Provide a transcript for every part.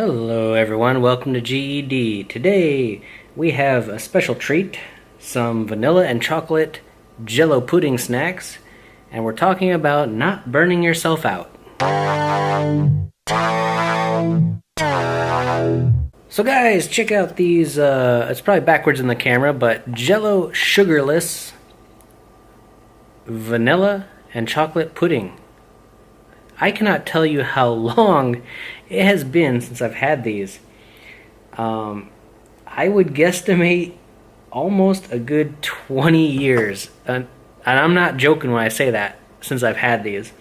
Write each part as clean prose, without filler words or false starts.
Hello everyone, welcome to GED. Today we have a special treat, some vanilla and chocolate Jello pudding snacks, and we're talking about not burning yourself out. So guys, check out these, it's probably backwards in the camera, but Jello sugarless vanilla and chocolate pudding. I cannot tell you how long it has been since I've had these. I would guesstimate almost a good 20 years. And I'm not joking when I say that, since I've had these.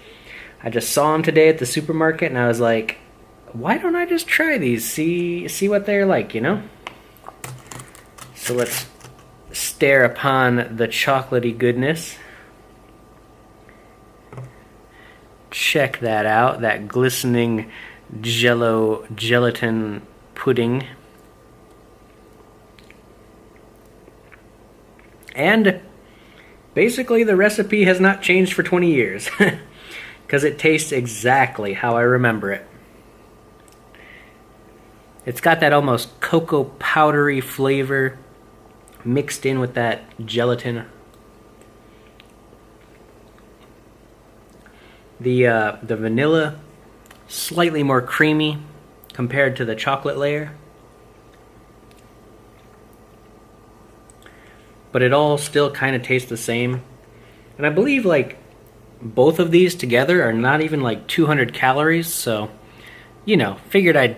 I just saw them today at the supermarket and I was like, why don't I just try these? See what they're like, you know? So let's stare upon the chocolatey goodness. Check that out, that glistening Jello gelatin pudding. And basically the recipe has not changed for 20 years because it tastes exactly how I remember it. It's got that almost cocoa powdery flavor mixed in with that gelatin. The vanilla, slightly more creamy compared to the chocolate layer. But it all still kind of tastes the same. And I believe like both of these together are not even like 200 calories, so, you know, figured I'd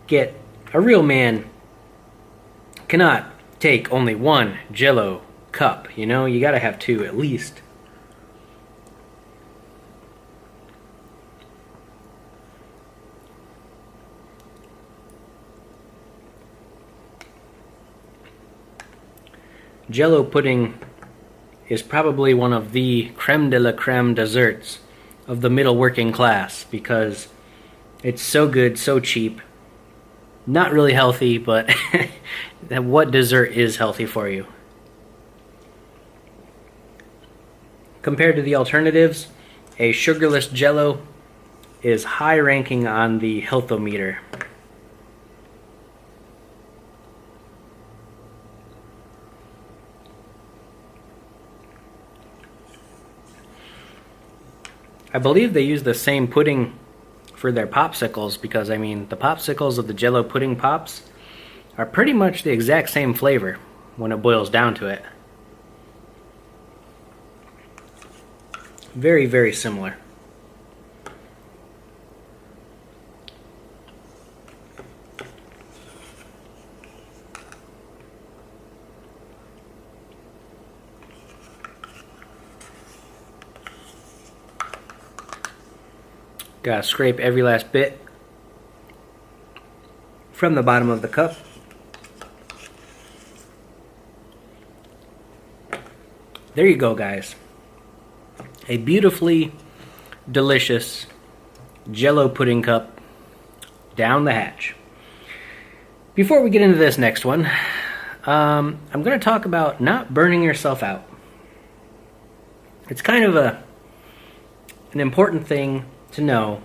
get a real man cannot take only one Jello cup, you know, you gotta have two at least. Jello pudding is probably one of the creme de la creme desserts of the middle working class because it's so good, so cheap. Not really healthy, but what dessert is healthy for you? Compared to the alternatives, a sugarless Jello is high ranking on the healthometer. I believe they use the same pudding for their popsicles because, I mean, the popsicles of the Jello pudding pops are pretty much the exact same flavor when it boils down to it. Very, very similar. Gotta scrape every last bit from the bottom of the cup. There you go, guys. A beautifully delicious Jello pudding cup down the hatch. Before we get into this next one, I'm going to talk about not burning yourself out. It's kind of an important thing to know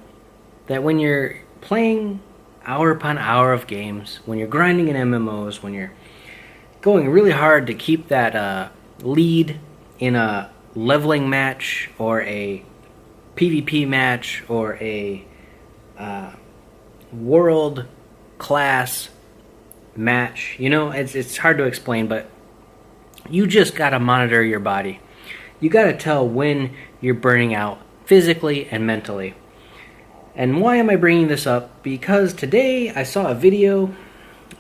that when you're playing hour upon hour of games, when you're grinding in MMOs, when you're going really hard to keep that lead in a leveling match or a PvP match or a world class match, you know, it's hard to explain, but you just gotta monitor your body. You gotta tell when you're burning out physically and mentally. And why am I bringing this up? Because today I saw a video,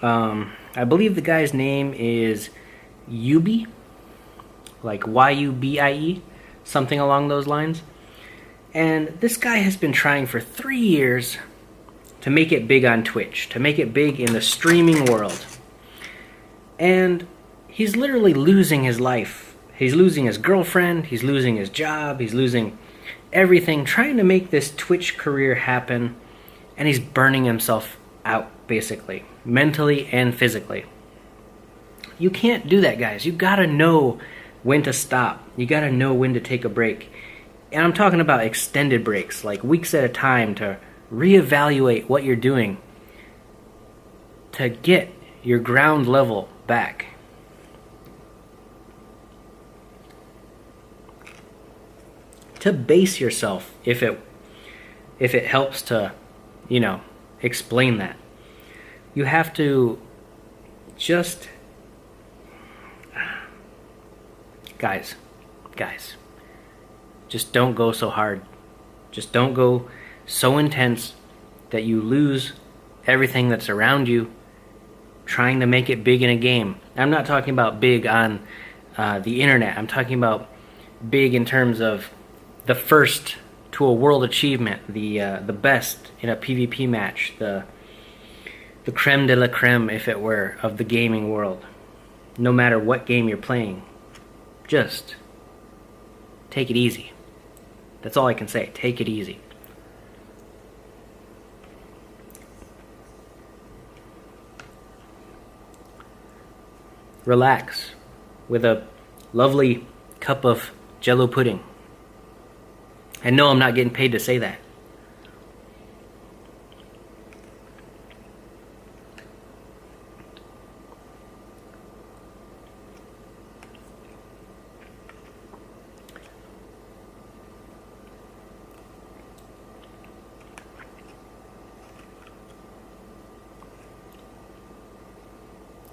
I believe the guy's name is Yubi, like Y-U-B-I-E, something along those lines. And this guy has been trying for 3 years to make it big on Twitch, to make it big in the streaming world. And he's literally losing his life. He's losing his girlfriend, he's losing his job, he's losing everything, trying to make this Twitch career happen, and he's burning himself out, basically, mentally and physically. You can't do that, guys. You gotta know when to stop. You gotta know when to take a break. And I'm talking about extended breaks, like weeks at a time, to reevaluate what you're doing. to get your ground level back. To base yourself, if it helps to, explain that. You have to just, guys, just don't go so hard. Just don't go so intense that you lose everything that's around you trying to make it big in a game. I'm not talking about big on the internet. I'm talking about big in terms of the first to a world achievement, the best in a PvP match, the creme de la creme, if it were, of the gaming world. No matter what game you're playing, just take it easy. That's all I can say. Take it easy. Relax with a lovely cup of Jello pudding. And no, I'm not getting paid to say that.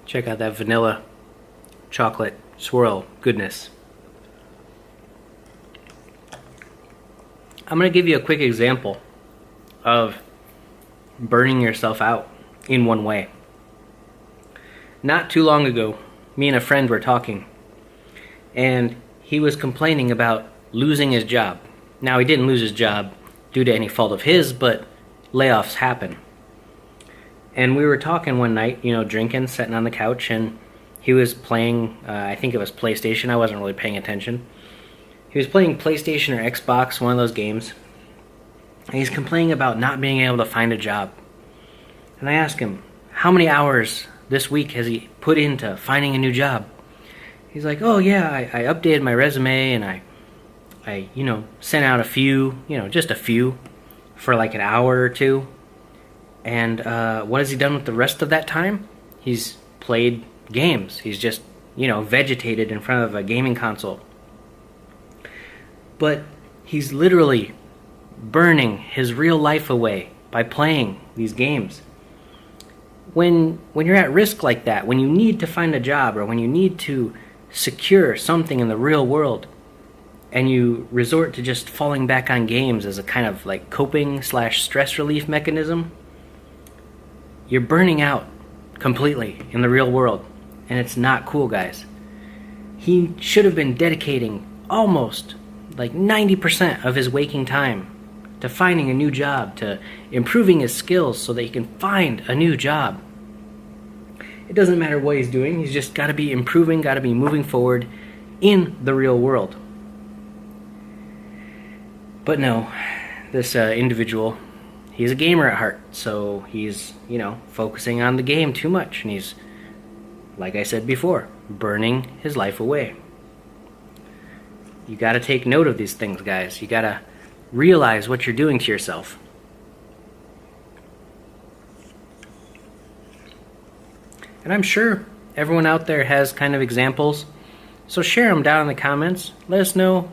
Check out that vanilla chocolate swirl goodness. I'm going to give you a quick example of burning yourself out in one way. Not too long ago, me and a friend were talking, and he was complaining about losing his job. Now, he didn't lose his job due to any fault of his, but layoffs happen. And we were talking one night, drinking, sitting on the couch, and he was playing, I think it was PlayStation. I wasn't really paying attention. He was playing PlayStation or Xbox, one of those games. And he's complaining about not being able to find a job. And I asked him, how many hours this week has he put into finding a new job? He's like, oh yeah, I updated my resume and I sent out a few, just a few for like an hour or two. And what has he done with the rest of that time? He's played games. He's just, vegetated in front of a gaming console. But he's literally burning his real life away by playing these games. When you're at risk like that, when you need to find a job or when you need to secure something in the real world, and you resort to just falling back on games as a kind of like coping/stress relief mechanism, you're burning out completely in the real world. And it's not cool, guys. He should have been dedicating almost like 90% of his waking time to finding a new job, to improving his skills so that he can find a new job. It doesn't matter what he's doing. He's just got to be improving, got to be moving forward in the real world. But no, this individual, he's a gamer at heart, so he's, focusing on the game too much, and he's, like I said before, burning his life away. You gotta take note of these things, guys. You gotta realize what you're doing to yourself. And I'm sure everyone out there has kind of examples, so share them down in the comments. Let us know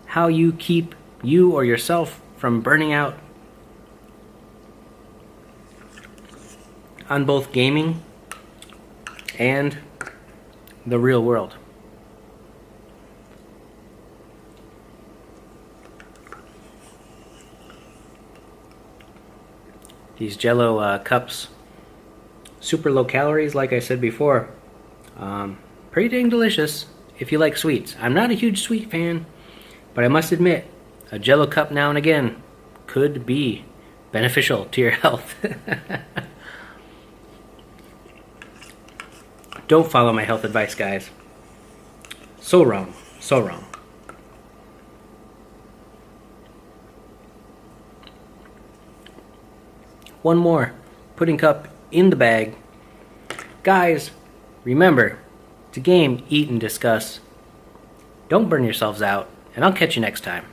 how you keep you or yourself from burning out on both gaming and the real world. These Jello cups, super low calories, like I said before. Pretty dang delicious if you like sweets. I'm not a huge sweet fan, but I must admit, a Jello cup now and again could be beneficial to your health. Don't follow my health advice, guys. So wrong. So wrong. One more pudding cup in the bag. Guys, remember to game, eat, and discuss. Don't burn yourselves out, and I'll catch you next time.